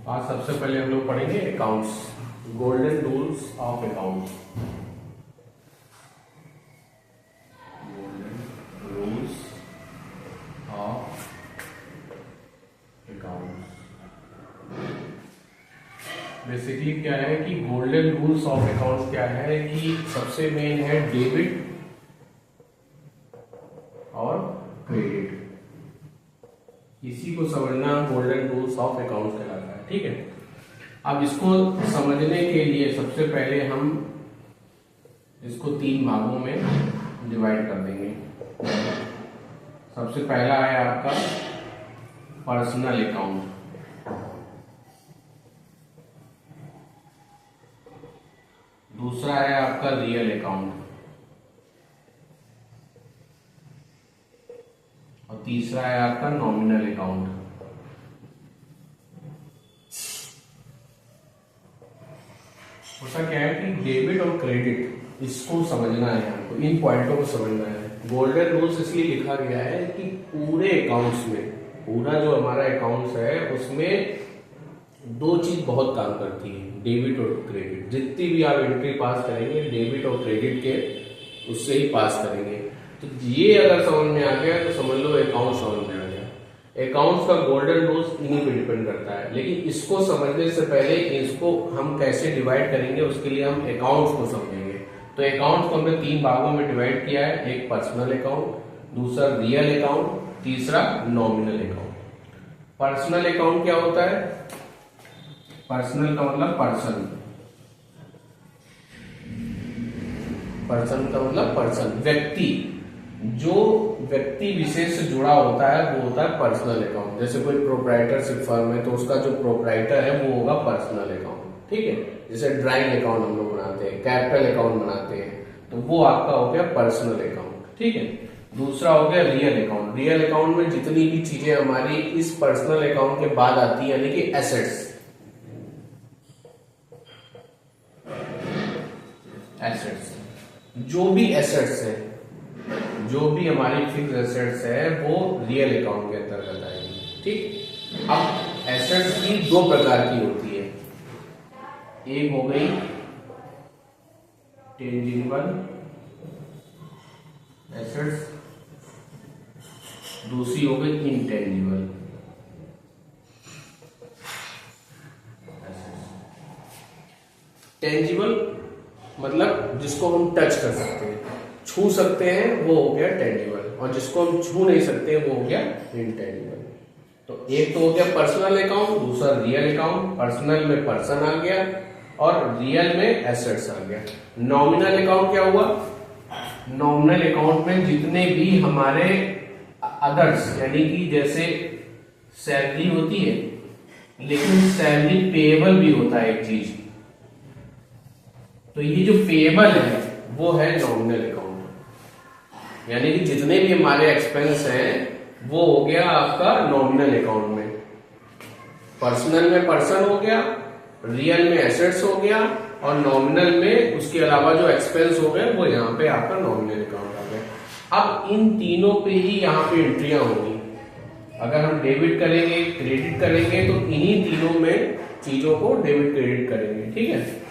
आज सबसे पहले हम लोग पढ़ेंगे accounts, golden rules of accounts. Golden rules of accounts basically क्या है कि गोल्डन रूल्स ऑफ अकाउंट्स क्या है कि सबसे मेन है डेबिट और क्रेडिट। इसी को समझना गोल्डन रूल्स ऑफ अकाउंट्स कहलाता है। ठीक है, अब इसको समझने के लिए सबसे पहले हम इसको 3 भागों में डिवाइड कर देंगे। सबसे पहला है आपका पर्सनल अकाउंट, दूसरा है आपका रियल अकाउंट और तीसरा है आपका नॉमिनल अकाउंट। होता क्या है कि डेबिट और क्रेडिट इसको समझना है हमको, इन पॉइंटों को समझना है। गोल्डन रूल्स इसलिए लिखा गया है कि पूरे अकाउंट्स में, पूरा जो हमारा अकाउंट्स है उसमें 2 चीज बहुत काम करती है, डेबिट और क्रेडिट। जितनी भी आप एंट्री पास करेंगे डेबिट और क्रेडिट के उससे ही पास करेंगे। तो ये अगर समझ में आ गया तो समझ लो अकाउंट समझ में आ गया। अकाउंट्स का गोल्डन रूल्स इन्हीं पे डिपेंड करता है, लेकिन इसको समझने से पहले इसको हम कैसे डिवाइड करेंगे उसके लिए हम अकाउंट्स को समझेंगे। तो अकाउंट्स को हमने 3 भागों में डिवाइड किया है, एक पर्सनल अकाउंट, दूसरा रियल अकाउंट, तीसरा नॉमिनल अकाउंट। पर्सनल अकाउंट क्या होता है? पर्सनल का मतलब पर्सन, पर्सन का मतलब पर्सन, व्यक्ति। जो व्यक्ति विशेष से जुड़ा होता है वो होता है पर्सनल अकाउंट। जैसे कोई प्रोप्राइटरशिप फर्म है तो उसका जो प्रोप्राइटर है वो होगा पर्सनल अकाउंट। ठीक है, जैसे ड्राइंग अकाउंट हम लोग बनाते हैं, कैपिटल अकाउंट बनाते हैं, तो वो आपका हो गया पर्सनल अकाउंट। ठीक है, दूसरा हो गया रियल अकाउंट। रियल अकाउंट में जितनी भी चीजें हमारी इस पर्सनल अकाउंट के बाद आती है, यानी कि एसेट्स, एसेट्स, जो भी एसेट्स है, जो भी हमारी फिक्स एसेट्स है वो रियल अकाउंट के अंतर्गत आएगी। ठीक, अब एसेट्स की 2 प्रकार की होती है, एक हो गई टेंजिबल एसेट्स, दूसरी हो गई इनटेंजिबल एसेट्स। टेंजिबल मतलब जिसको हम टच कर सकते हैं, छू सकते हैं, वो हो गया टेंजिबल, और जिसको हम छू नहीं सकते वो हो गया इनटेंजिबल। तो एक तो हो गया पर्सनल अकाउंट, दूसरा रियल अकाउंट। पर्सनल में पर्सन आ गया और रियल में एसेट्स आ गया। नॉमिनल अकाउंट क्या हुआ? नॉमिनल अकाउंट में जितने भी हमारे अदर्स, यानी कि जैसे सैलरी होती है, लेकिन सैलरी पेएबल भी होता है एक चीज, तो ये जो पेएबल है वो है नॉमिनल अकाउंट। यानी कि जितने भी हमारे एक्सपेंस हैं वो हो गया आपका नॉमिनल अकाउंट में। पर्सनल में पर्सन हो गया, रियल में एसेट्स हो गया, और नॉमिनल में उसके अलावा जो एक्सपेंस हो गए वो यहाँ पे आपका नॉमिनल अकाउंट आ गया। अब इन तीनों पे ही यहाँ पे एंट्रियां होंगी। अगर हम डेबिट करेंगे, क्रेडिट करेंगे, तो इन्हीं तीनों में चीजों को डेबिट क्रेडिट करेंगे। ठीक है,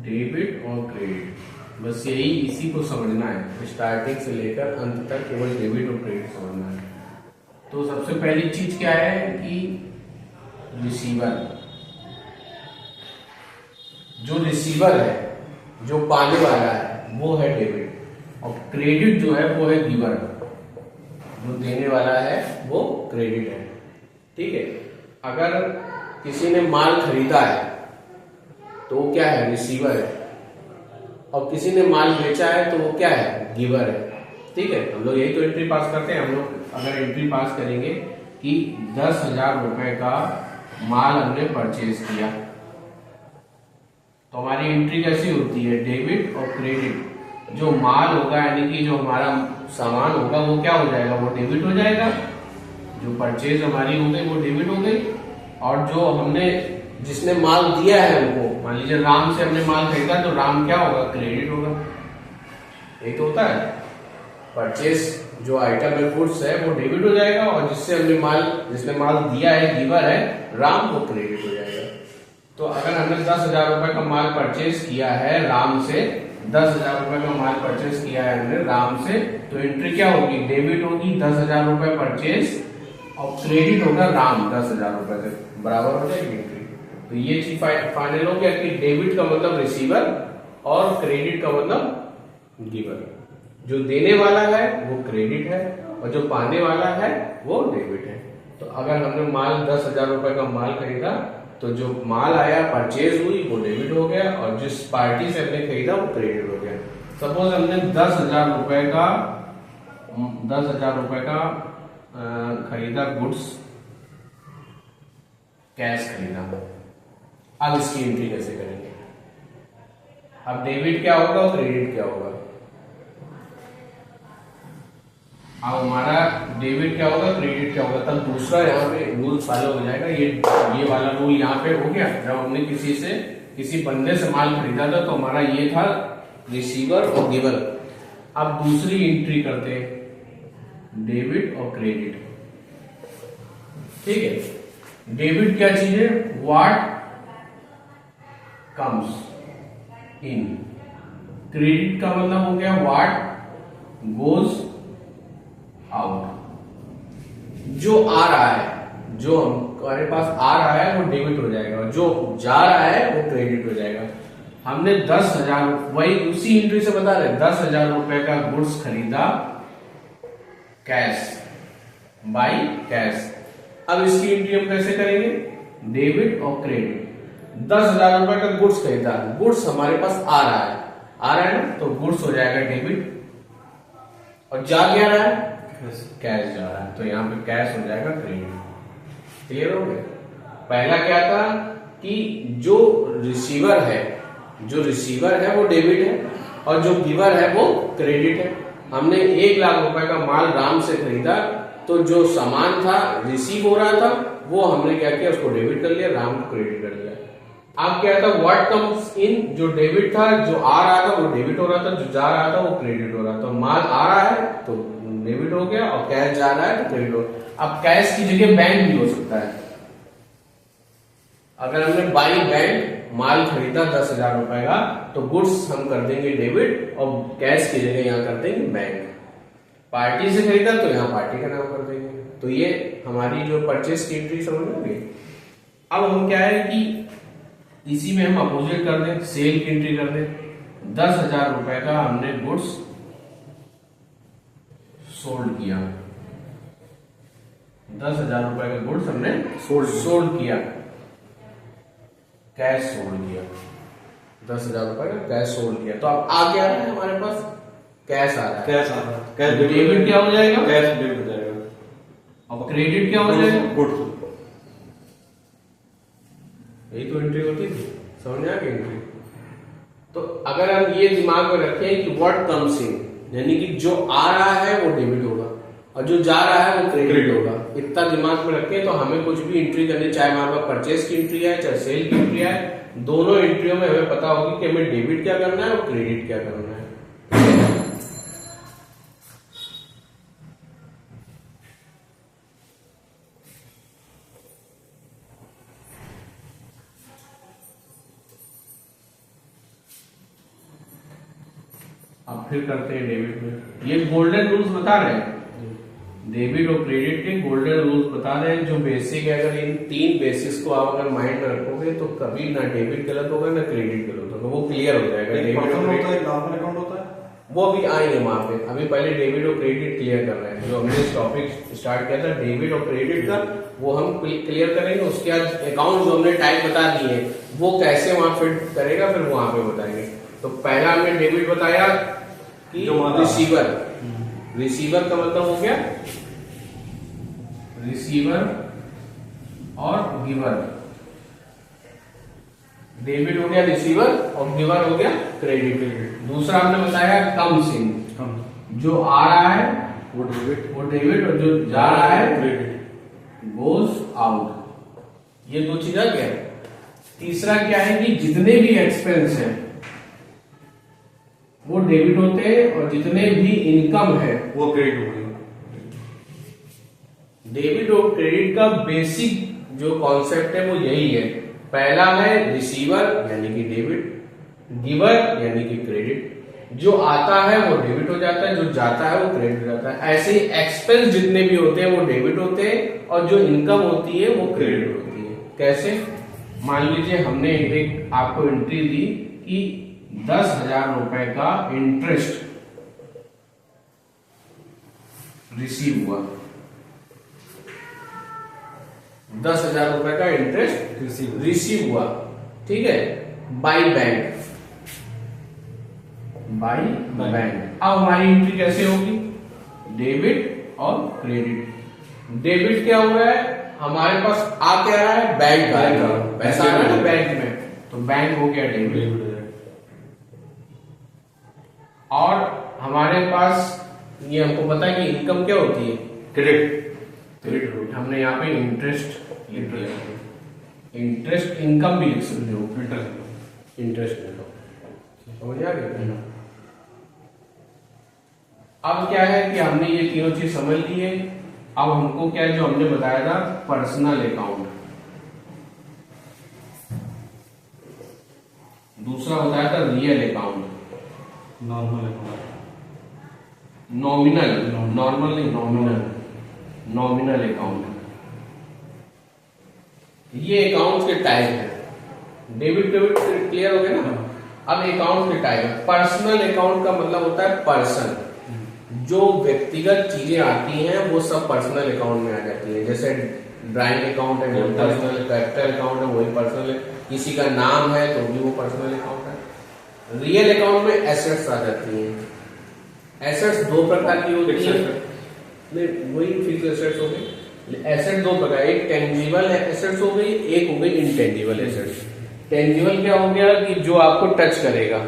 डेबिट और क्रेडिट, बस यही, इसी को समझना है। स्टार्टिंग से लेकर अंत तक केवल डेबिट और क्रेडिट समझना है। तो सबसे पहली चीज क्या है कि रिसीवर, जो रिसीवर है, जो पाने वाला है, वो है डेबिट, और क्रेडिट जो है वो है गिवर, जो देने वाला है वो क्रेडिट है। ठीक है, अगर किसी ने माल खरीदा है तो वो क्या है? रिसीवर है, और किसी ने माल बेचा है तो वो क्या है? गिवर है। ठीक है, हम लोग यही तो एंट्री पास करते हैं। हम लोग अगर एंट्री पास करेंगे कि 10,000 रुपए का माल हमने परचेज किया, तो हमारी एंट्री कैसी होती है, डेबिट और क्रेडिट। जो माल होगा यानी कि जो हमारा सामान होगा वो क्या हो जाएगा, वो डेबिट हो जाएगा। जो परचेज हमारी हो गई वो डेबिट हो गई, और जो हमने जिसने माल दिया है उनको, मान लीजिए राम से हमने माल खरीदा तो राम क्या होगा, क्रेडिट होगा। एक तो होता है परचेज, जो आइटम है गुड्स है वो डेबिट हो जाएगा, और जिसने माल दिया है गिवर है राम, वो क्रेडिट हो जाएगा। तो अगर हमने 10,000 रुपए का माल परचेज किया है राम से, 10,000 रुपए का माल परचेज किया है हमने राम से, तो एंट्री क्या होगी, डेबिट होगी 10,000 रुपए परचेज, और क्रेडिट होगा राम 10,000 रुपए से, बराबर हो जाएगी एंट्री। तो ये चीज फाइनल हो गया कि डेबिट का मतलब रिसीवर और क्रेडिट का मतलब गिवर। जो देने वाला है वो क्रेडिट है और जो पाने वाला है वो डेबिट है। तो अगर हमने माल 10,000 रुपए का माल खरीदा तो जो माल आया परचेज हुई वो डेबिट हो गया, और जिस पार्टी से हमने खरीदा वो क्रेडिट हो गया। सपोज हमने 10,000 रुपए का खरीदा गुड्स, कैश खरीदा। अब इसकी एंट्री कैसे करेंगे, अब डेबिट क्या होगा और क्रेडिट क्या होगा। अब हमारा डेबिट क्या होगा, क्रेडिट क्या होगा, तब दूसरा यहाँ पे रूल फॉलो हो जाएगा। ये वाला रूल यहाँ पे हो गया। जब हमने किसी बंदे से माल खरीदा था तो हमारा ये था रिसीवर और गिवर। अब दूसरी एंट्री करते हैं डेबिट और क्रेडिट। ठीक है, डेबिट क्या चीज है, व्हाट कम्स इन। क्रेडिट का मतलब हो गया व्हाट गोज आउट। जो आ रहा है, जो हमारे पास आ रहा है वो डेबिट हो जाएगा, जो जा रहा है वो क्रेडिट हो जाएगा। हमने 10,000, वही उसी एंट्री से बता रहे, 10,000 रुपए का गुड्स खरीदा कैश, बाई कैश। अब इसकी एंट्री हम कैसे करेंगे, डेबिट और क्रेडिट। 10,000 रुपए का गुड्स खरीदा, गुड्स हमारे पास आ रहा है ना, तो गुड्स हो जाएगा डेबिट, और जा क्या रहा है, कैश जा रहा है, तो यहाँ पे कैश हो जाएगा क्रेडिट। क्लियर हो गया। पहला क्या था कि जो रिसीवर है वो डेबिट है, और जो गिवर है वो क्रेडिट है। हमने 1 लाख रुपए का माल राम से खरीदा, तो जो सामान था रिसीव हो रहा था वो हमने क्या किया, उसको डेबिट कर लिया, राम को क्रेडिट कर लिया। अब क्या था, व्हाट कम्स इन, जो डेबिट था, जो आ रहा था वो डेबिट हो रहा था, जो जा रहा था वो क्रेडिट हो रहा था। तो माल आ रहा है तो डेबिट हो गया, और कैश जा रहा है तो क्रेडिट हो गया। अब कैश की जगह बैंक भी हो सकता है। अगर हमने बाई बैंक माल खरीदा 10,000 रुपए का, तो गुड्स हम कर देंगे डेबिट, और कैश की जगह यहां कर देंगे बैंक। पार्टी से खरीदा तो यहां पार्टी का नाम कर देंगे। तो ये हमारी जो परचेस की एंट्री समझ में आ गई। अब हम क्या है कि इसी में हम अपोजिट कर दें, सेल की एंट्री कर दें। 10,000 रुपए का हमने गुड्स सोल्ड किया, 10,000 रुपए का गुड्स हमने सोल्ड किया, कैश सोल्ड किया, 10,000 रुपए का कैश सोल्ड किया। तो अब आ गया है हमारे पास, कैश आ रहा है, कैश डेबिट क्या हो जाएगा, कैश डेबिट हो जाएगा, अब क्रेडिट क्या हो जाएगा, गुड्स। यही तो एंट्री होती थी, समझ आ गई एंट्री। तो अगर हम ये दिमाग में रखें कि व्हाट कम्स इन, यानी कि जो आ रहा है वो डेबिट होगा और जो जा रहा है वो क्रेडिट होगा, इतना दिमाग में रखें तो हमें कुछ भी एंट्री करनी, चाहे हमारे पास परचेस की एंट्री है चाहे सेल की एंट्री है, दोनों एंट्रियों में हमें पता होगी कि हमें डेबिट क्या करना है और क्रेडिट क्या करना है। अब फिर करते हैं डेबिट में। ये गोल्डन रूल्स बता रहे हैं, डेबिट और क्रेडिट के गोल्डन रूल्स बता रहे हैं जो बेसिक है। अगर इन 3 बेसिस को आप अगर माइंड में रखोगे तो कभी ना डेबिट गलत होगा ना क्रेडिट गलत होगा, वो क्लियर हो जाएगा। डेबिट और अकाउंट होता है, वो भी आएंगे वहां पे। अभी पहले डेबिट और क्रेडिट क्लियर कर रहे हैं। जो हमने टॉपिक स्टार्ट किया था डेबिट और क्रेडिट का, वो हम क्लियर करेंगे। उसके बाद अकाउंट जो हमने टाइप बता दिए वो कैसे वहां फिट करेगा, फिर वहां पे बताएंगे। तो पहला हमने डेबिट बताया कि रिसीवर का मतलब हो गया रिसीवर और गिवर। डेबिट हो गया रिसीवर और गिवर हो गया क्रेडिट। दूसरा हमने बताया कम्स इन, जो आ रहा है वो डेबिट और जो जा रहा है क्रेडिट, गोज आउट। ये दो चीज आ गया। तीसरा क्या है कि जितने भी एक्सपेंस हैं वो डेबिट होते हैं और जितने भी इनकम है वो क्रेडिट हो गई। डेबिट और क्रेडिट का बेसिक जो कॉन्सेप्ट है वो यही है। पहला है रिसीवर यानी कि डेबिट, गिवर यानी कि क्रेडिट। जो आता है वो डेबिट हो जाता है, जो जाता है वो क्रेडिट हो जाता है। ऐसे ही एक्सपेंस जितने भी होते हैं वो डेबिट होते हैं और जो इनकम होती है वो क्रेडिट होती है। कैसे? मान लीजिए हमने एक आपको एंट्री दी कि 10,000 रुपए का इंटरेस्ट रिसीव हुआ, 10,000 रुपए का इंटरेस्ट रिसीव हुआ, ठीक है, बाई बैंक। अब हमारी एंट्री कैसे होगी? डेबिट और क्रेडिट। डेबिट क्या हो रहा है? हमारे पास आ क्या रहा है? बैंक आ रहा है, पैसा आ रहा है बैंक में, तो बैंक हो गया डेबिट। और हमारे पास ये हमको पता है कि इनकम क्या होती है? क्रेडिट। हमने यहाँ पे इंटरेस्ट लिख दिया, इंटरेस्ट इनकम भी लिख सकते हो, इंटरेस्ट समझ आ गया। अब क्या है कि हमने ये तीनों चीज समझ ली है। अब हमको क्या है जो हमने बताया था पर्सनल अकाउंट, दूसरा बताया था real account, normal account, nominal, normal नहीं, नॉमिनल अकाउंट। ये अकाउंट के टाइप है। डेबिट क्लियर हो गया ना। अब अकाउंट के टाइप है। पर्सनल अकाउंट का मतलब होता है पर्सन, जो व्यक्तिगत चीजें आती हैं वो सब पर्सनल अकाउंट में आ जाती है। जैसे ड्राइंग अकाउंट है वो पर्सनल, कैपिटल अकाउंट है वही पर्सनल है, किसी का नाम है तो भी वो पर्सनल अकाउंट है। रियल अकाउंट में एसेट्स आ जाती हैं। एसेट्स दो प्रकार की होती है, वही फिक्स एसेट्स हो गई। एसेट दो प्रकार, एक टेंजिबल एसेट्स हो गई, एक हो गई इनटेंजिबल एसेट्स। टेंजिबल क्या हो गया कि जो आपको टच करेगा,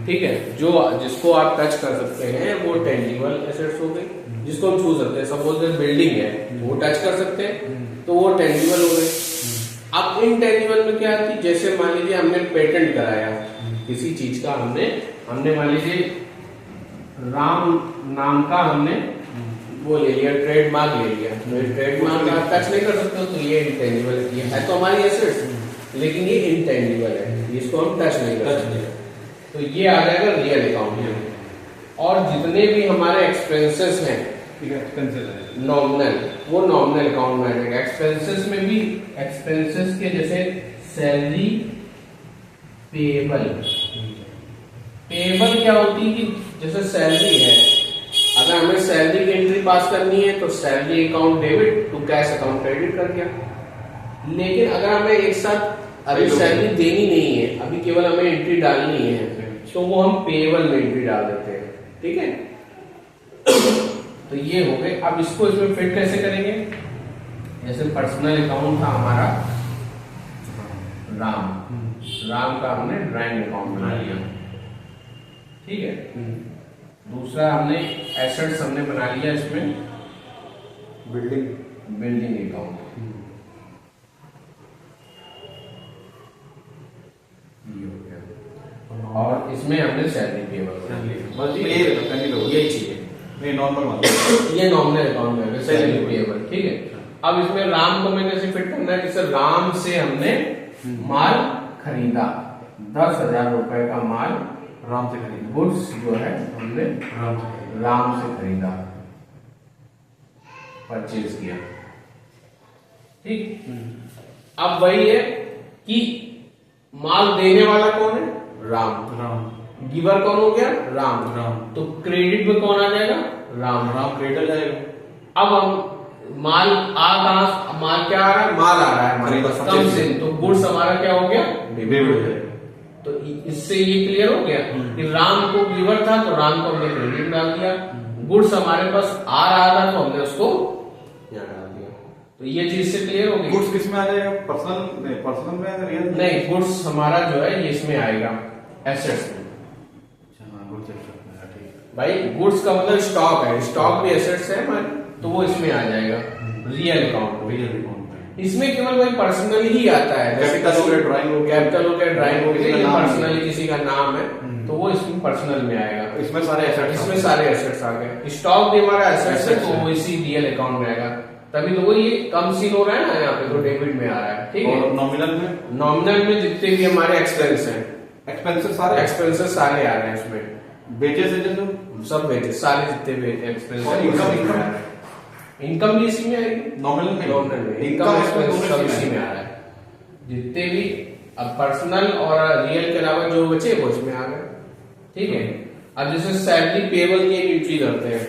ठीक है, जो जिसको आप टच कर सकते हैं वो टेंजिबल एसेट्स हो गई, जिसको हम छू सकते हैं। सपोज बिल्डिंग है वो टच कर सकते हैं तो वो टेंजिबल हो गई। अब इनटेंजिबल में क्या आती है? जैसे मान लीजिए हमने पेटेंट कराया किसी चीज का, हमने मान लीजिए राम नाम का हमने वो ले लिया, ट्रेडमार्क ले लिया, तो ट्रेडमार्क आप टच नहीं कर सकते हो, तो ये इंटेंजिबल है तो हमारी एसेट्स, लेकिन ये इंटेंजिबल है, इसको हम टच नहीं कर सकते, तो ये आ जाएगा रियल अकाउंट में। और जितने भी हमारे एक्सपेंसेस हैं नॉमिनल, वो नॉमिनल अकाउंट में आ जाएगा। एक्सपेंसेस में भी एक्सपेंसेस के जैसे सैलरी, पेएबल क्या होती है कि जैसे सैलरी है, अगर हमें सैलरी की एंट्री पास करनी है तो salary account debit to cash account credit कर दिया। लेकिन अगर हमें एक साथ अभी सैलरी देनी नहीं है, अभी केवल हमें एंट्री डालनी है, तो वो हम पेएबल में एंट्री डाल देते हैं, ठीक है। तो ये हो गए। अब इसको इसमें फिट कैसे करेंगे? जैसे पर्सनल अकाउंट था हमारा राम का हमने ड्राइंग अकाउंट बना लिया, ठीक है। दूसरा हमने एसेट्स हमने बना लिया, इसमें बिल्डिंग अकाउंट, और इसमें हमने सैलरी पेएबल, यही चीजें नॉर्मल, ये नॉमिनल अकाउंट में सैलरी पेएबल, ठीक है। अब इसमें राम को मैंने ऐसे फिट करना है, जैसे राम से हमने माल खरीदा, 10,000 रुपए का माल राम से खरीदा, गुड्स जो है हमने राम से खरीदा, परचेज किया, ठीक। अब वही है कि माल देने वाला कौन है? राम। गिवर कौन हो गया? राम। तो क्रेडिट में कौन आ जाएगा? राम क्रेडिट आ जाएगा। अब हम माल माल क्या आ रहा है? माल आ रहा है हमारे पास कम से, तो गुड्स हमारा क्या हो गया? डेबिट हो जाएगा। तो इससे ये क्लियर हो गया कि राम को गिवर था तो राम को हमने क्रेडिट डाल दिया, गुड्स हमारे पास आ रहा था तो हमने उसको यहाँ डाल दिया। तो ये चीज से क्लियर होगी। गुड्स किस में आ जाएगा? पर्सनल में, रियल? नहीं, गुड्स हमारा जो है ये इसमें आएगा, एसेट्स में। अच्छा हाँ, गुड्स एसेट्स में, ठीक है। भाई गुड्स का मतलब स्टॉक है, स्टॉक भी एसेट्स है हमारे, तो वो इसमें आ जाएगा रियल अकाउंट में। रियल अकाउंट में इसमें केवल भाई पर्सनल ही आता है, जैसे कैपिटल हो गया, ड्राइंग हो गया, कैपिटल हो गया, ड्राइंग हो गया, ये नाम है। पर्सनली किसी का नाम है तो वो इसमें पर्सनल में आएगा। इसमें सारे एसेट्स, इसमें सारे एसेट्स आ गए। स्टॉक भी हमारा एसेट्स है Assets तो है। वो इसी रियल अकाउंट में आएगा, तभी तो वो ये कम सीन हो रहा है ना यहाँ पे, तो डेबिट में आ रहा है। ठीक और है, नॉमिनल में, नॉमिनल में जितने भी हमारे एक्सपेंस हैं, एक्सपेंसेस सारे, एक्सपेंसेस सारे आ रहे हैं इसमें, बेचे से जो सब वेजेस सारे जितने भी एक्सपेंस और इनकम भी इसी में आएगी। नॉमिनल में, नॉमिनल में इनकम इनकम एक्सपेंस एक्सपेंस सब इसी में आ रहा है। जितने भी अब पर्सनल और रियल के अलावा जो बचे वो इसमें आ गए। ठीक है, अब जैसे सैलरी पेबल की एक एंट्री करते हैं।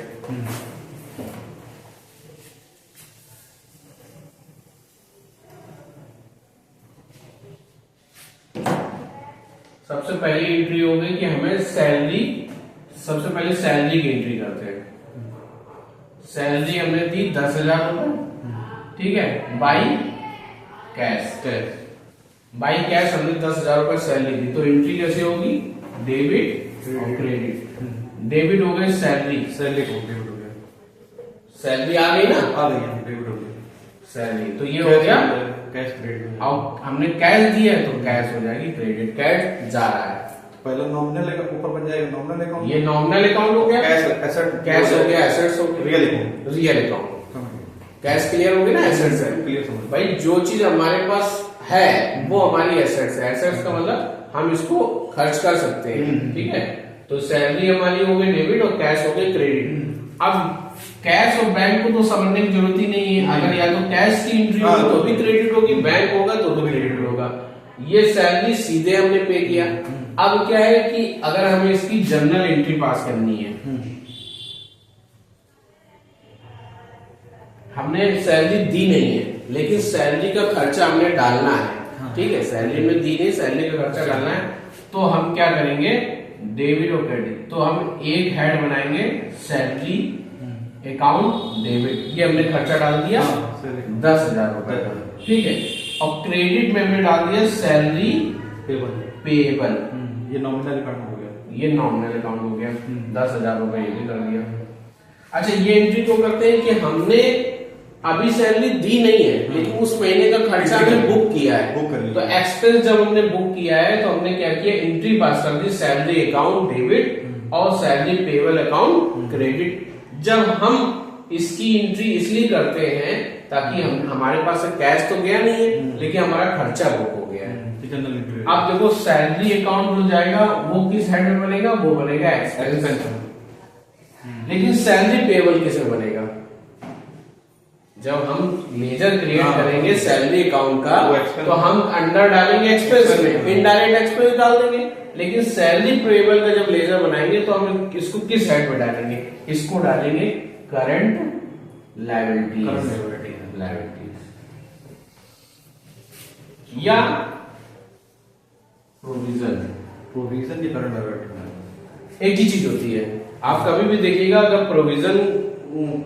सबसे पहली एंट्री हो गई कि हमें सैलरी, सबसे पहले सैलरी की एंट्री करते हैं। सैलरी हमने दी 10,000 रुपए, ठीक है, बाई कैश। बाई कैश हमने 10,000 रुपए सैलरी दी, तो एंट्री कैसे होगी? डेबिट और क्रेडिट। डेबिट हो गए सैलरी, सैलरी को डेबिट हो गया, सैलरी आ गई ना, आ गई डेबिट हो गया, सैलरी तो ये हो गया। Cash credit. अब हमने कैश दिया है तो कैश हो जाएगी क्रेडिट, कैश जा रहा है। पहले नॉमिनल ऊपर बन जाएगा नॉमिनल अकाउंट, ये नॉमिनल अकाउंट हो गया, कैश एसेट, कैश हो गया, एसेट्स हो गया, real account, real account. Cash clear हो गई ना, एसेट्स है। क्लियर समझ। भाई जो चीज हमारे पास है वो हमारी एसेट्स है। एसेट्स का मतलब हम इसको खर्च कर सकते हैं। ठीक है, तो सैलरी हमारी हो गई डेबिट और कैश हो गई क्रेडिट। अब कैश और बैंक को तो समझने की जरूरत ही नहीं है। अगर या तो कैश की एंट्री होगी तो भी क्रेडिट होगी, बैंक होगा तो भी क्रेडिट होगा। ये सैलरी सीधे हमने पे किया। अब क्या है कि अगर हमें इसकी जर्नल एंट्री पास करनी है, हमने सैलरी दी नहीं है लेकिन सैलरी का खर्चा हमने डालना है। ठीक है, सैलरी में दी नहीं, सैलरी का खर्चा डालना है, तो हम क्या करेंगे? डेबिट और क्रेडिट। तो हम एक हेड बनाएंगे, सैलरी अकाउंट डेबिट। ये हमने खर्चा डाल दिया 10,000 रुपए का। ठीक है, और क्रेडिट में हमने डाल दिया सैलरी पेबल। ये नॉमिनल अकाउंट हो गया, ये नॉमिनल अकाउंट हो गया। 10,000 रुपए ये भी कर दिया। अच्छा, ये एंट्री तो करते हैं कि हमने अभी सैलरी दी नहीं है लेकिन उस महीने का खर्चा हमने बुक किया है, बुक कर लिया। तो एक्सपेंस जब हमने बुक किया है तो हमने क्या किया? एंट्री पास कर दी, सैलरी अकाउंट डेबिट और सैलरी पेबल अकाउंट क्रेडिट। जब हम इसकी एंट्री इसलिए करते हैं ताकि हम, हमारे पास कैश तो गया नहीं है लेकिन हमारा खर्चा बुक हो गया है। अब देखो, सैलरी अकाउंट जो जाएगा वो किस हेड में बनेगा? वो बनेगा एक्सपेंस। लेकिन सैलरी पेबल किस में बनेगा? जब हम लेजर क्रिएट करेंगे सैलरी अकाउंट का तो हम अंडर डालेंगे एक्सपेंस में, इनडायरेक्ट एक्सपेंस डाल देंगे। लेकिन सैलरी पेबल का जब लेजर बनाएंगे तो हम इसको किस हेड में डालेंगे? इसको डालेंगे करंट लायबिलिटीज या प्रोविजन की करंट लायबिलिटी एक ही चीज होती है। आप कभी भी देखिएगा अगर प्रोविजन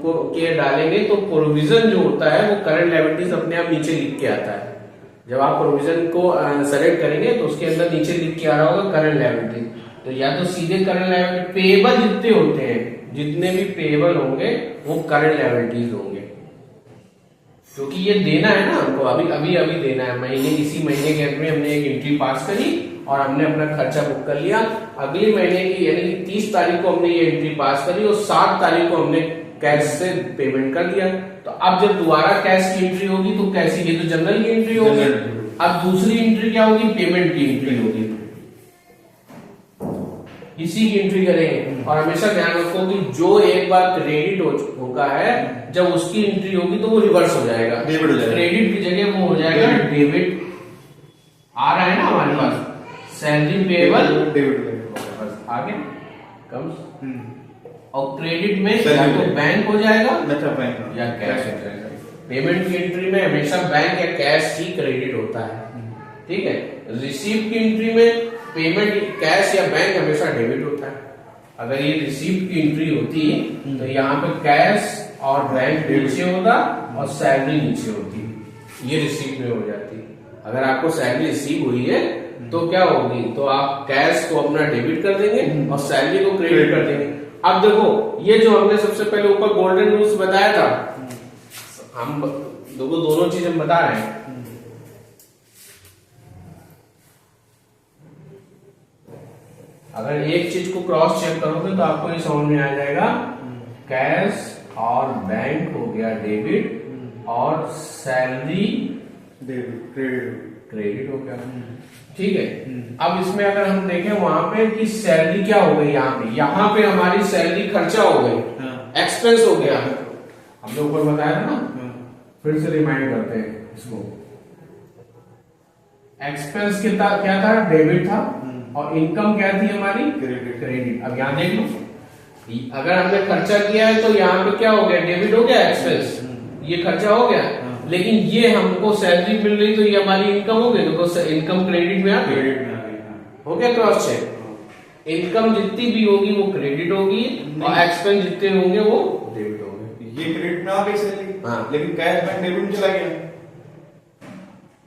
को के डालेंगे तो प्रोविजन जो होता है वो करंट लायबिलिटीज अपने आप नीचे लिख के आता है। जब आप प्रोविजन को सेलेक्ट करेंगे तो उसके अंदर नीचे लिख के आ रहा होगा करंट लायबिलिटीज। तो या तो सीधे करंट लायबिलिटी, पेबल जितने होते हैं, जितने भी पेबल होंगे वो करंट लायबिलिटीज होंगे, क्योंकि ये देना है ना हमको, अभी देना है। महीने, इसी महीने के अंत में हमने एक एंट्री पास करी और हमने अपना खर्चा बुक कर लिया। अगले महीने की यानी कि 30 तारीख को हमने ये एंट्री पास करी और 7 तारीख को हमने कैश से पेमेंट कर दिया। तो अब जब दोबारा कैश की एंट्री होगी तो कैसी? ये तो जनरल की एंट्री होगी। अब दूसरी एंट्री क्या होगी? पेमेंट की एंट्री होगी। इसी की एंट्री करेंगे। और हमेशा ध्यान रखो कि जो एक बार क्रेडिट होगा है, जब उसकी एंट्री होगी तो वो रिवर्स हो जाएगा, डेबिट हो जाएगा। क्रेडिट की जगह वो हो जाएगा डेबिट। आ रहा है ना हमारे पास सैलरी पेबल डेबिट आगे कम्स, और क्रेडिट में या तो बैंक हो जाएगा या कैश हो जाएगा। पेमेंट की एंट्री में हमेशा बैंक या कैश ही क्रेडिट होता है। ठीक है, रिसीव की एंट्री में पेमेंट कैश या बैंक हमेशा डेबिट होता है। अगर ये रिसीव की एंट्री होती तो यहाँ पे कैश और बैंक नीचे होता और सैलरी नीचे होती, ये रिसीट में हो जाती। अगर आपको सैलरी रिसीव हुई है तो क्या होगी, तो आप कैश को अपना डेबिट कर देंगे और सैलरी को क्रेडिट कर देंगे। अब देखो ये जो हमने सबसे पहले ऊपर गोल्डन रूल्स बताया था, हम देखो दोनों चीज हम बता रहे हैं। अगर एक चीज को क्रॉस चेक करोगे तो आपको ये समझ में आ जाएगा, कैश और बैंक हो गया डेबिट और सैलरी डेबिट क्रेडिट क्रेडिट हो गया, ठीक है। अब इसमें अगर हम देखें वहां पे कि सैलरी क्या हो गई, यहाँ पे हमारी सैलरी खर्चा हो गई, एक्सपेंस हो गया, हमने ऊपर बताया था ना, फिर से रिमाइंड करते हैं इसको। एक्सपेंस कितना क्या था, डेबिट था, और इनकम क्या थी हमारी, क्रेडिट। अब यहाँ देख लो, अगर हमने खर्चा किया है तो यहाँ पे क्या हो गया, डेबिट हो गया, एक्सपेंस ये खर्चा हो गया, लेकिन ये हमको सैलरी मिल रही तो ये हमारी इनकम हो गई, तो इनकम क्रेडिट में आ गई, हो गया क्रॉस चेक। इनकम जितनी भी होगी वो क्रेडिट होगी और एक्सपेंस जितने होंगे वो डेबिट होंगे। ये क्रेडिट में आ गई सैलरी, लेकिन कैश बैंक डेबिट में चला गया,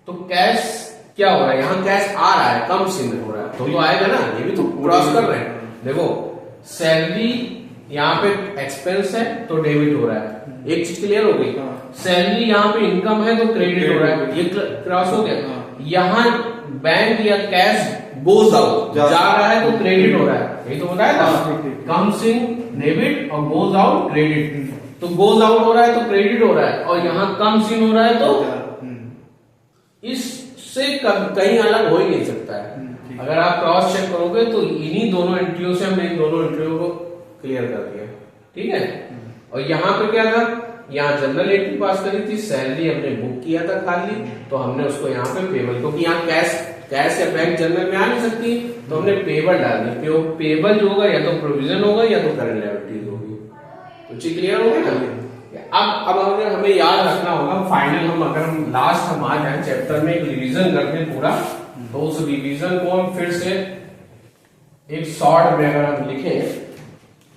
तो कैश क्या हो रहा है, यहाँ कैश आ रहा है, कम से हो रहा है, तो आएगा ना, ये भी तो क्रॉस कर रहे हैं। देखो सैलरी यहाँ पे एक्सपेंस है तो डेबिट हो रहा है, एक चीज क्लियर हो गई। सैलरी यहाँ पे इनकम है तो क्रेडिट हो रहा है, ये क्रॉस हो गया। यहाँ बैंक या कैश गोज आउट जा रहा है तो क्रेडिट हो रहा है, यही तो बताया था, कम्स इन डेबिट और गोज आउट क्रेडिट। तो गोज आउट हो रहा है तो क्रेडिट हो रहा है, और यहाँ कम्स इन हो रहा है तो इससे कहीं अलग हो ही नहीं सकता है। अगर आप क्रॉस चेक करोगे तो इन्हीं दोनों एंट्रियों से हमने इन दोनों एंट्रियों को क्लियर कर दिया, ठीक है। और यहाँ पे क्या था, यहाँ जनरल एंट्री पास करी थी, सैलरी हमने बुक किया था खाली, तो हमने उसको यहाँ पे पेबल, क्योंकि यहाँ कैश या बैंक जनरल में आ नहीं सकती, तो हमने पेबल डाल दी। पेबल जो होगा या तो प्रोविजन होगा या तो करंट लायबिलिटीज होगी। तो चीज क्लियर हो गया ना। अब अगर हमें याद रखना होगा फाइनल, अगर हम लास्ट हम आ जाए चैप्टर में एक रिवीजन करते हैं पूरा, तो उस रिवीजन को हम फिर से एक शॉर्ट में अगर हम लिखें,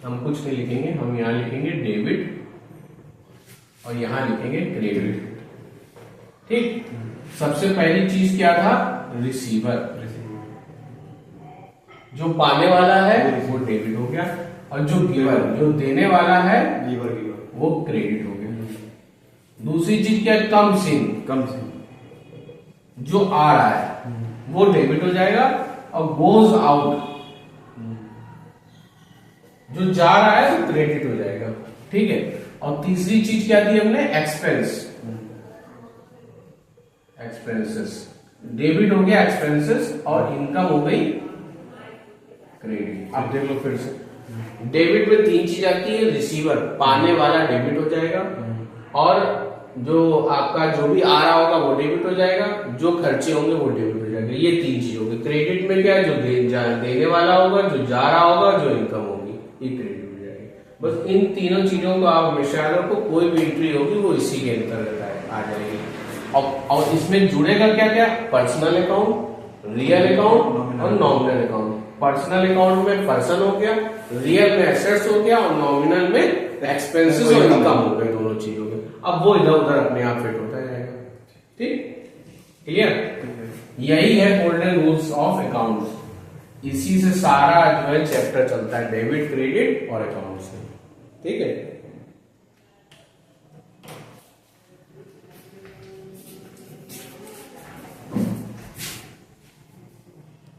हम कुछ नहीं लिखेंगे, हम यहाँ लिखेंगे डेबिट और यहाँ लिखेंगे क्रेडिट, ठीक। सबसे पहली चीज क्या था, रिसीवर, जो पाने वाला है वो डेबिट हो गया, और जो गिवर जो देने वाला है वो क्रेडिट हो गया। दूसरी चीज क्या, कम सिन, जो आ रहा है वो डेबिट हो जाएगा, और गोज आउट जो जा रहा है वो क्रेडिट हो जाएगा, ठीक है। और तीसरी चीज क्या थी हमने, एक्सपेंसेस, डेबिट हो गया एक्सपेंसेस, और इनकम हो गई क्रेडिट। अब देख लो फिर से, डेबिट में तीन चीज आती है, रिसीवर पाने वाला डेबिट हो जाएगा, और जो आपका जो भी आ रहा होगा वो डेबिट हो जाएगा, जो खर्चे होंगे वो डेबिट हो जाएगा। ये तीन चीज होगी। क्रेडिट में क्या है, जो देने वाला होगा, जो जा रहा होगा, जो इनकम होगी, ये क्रेडिट हो जाएगी। बस इन तीनों चीजों को आप हमेशा याद रखो, कोई भी एंट्री होगी वो इसी के अंतर्गत आ जाएगी। और इसमें जुड़ेगा क्या क्या, पर्सनल अकाउंट, रियल अकाउंट और नॉमिनल अकाउंट। पर्सनल अकाउंट में पर्सन हो गया, रियल में एसेट्स हो गया, और नॉमिनल में एक्सपेंसेस और इनकम हो गए, दोनों चीजों में। अब वो इधर उधर अपने आप फिट होता जाएगा, ठीक, क्लियर। यही है गोल्डन रूल्स ऑफ अकाउंट्स। इसी से सारा जो है चैप्टर चलता है, डेबिट, क्रेडिट और अकाउंट्स, ठीक है।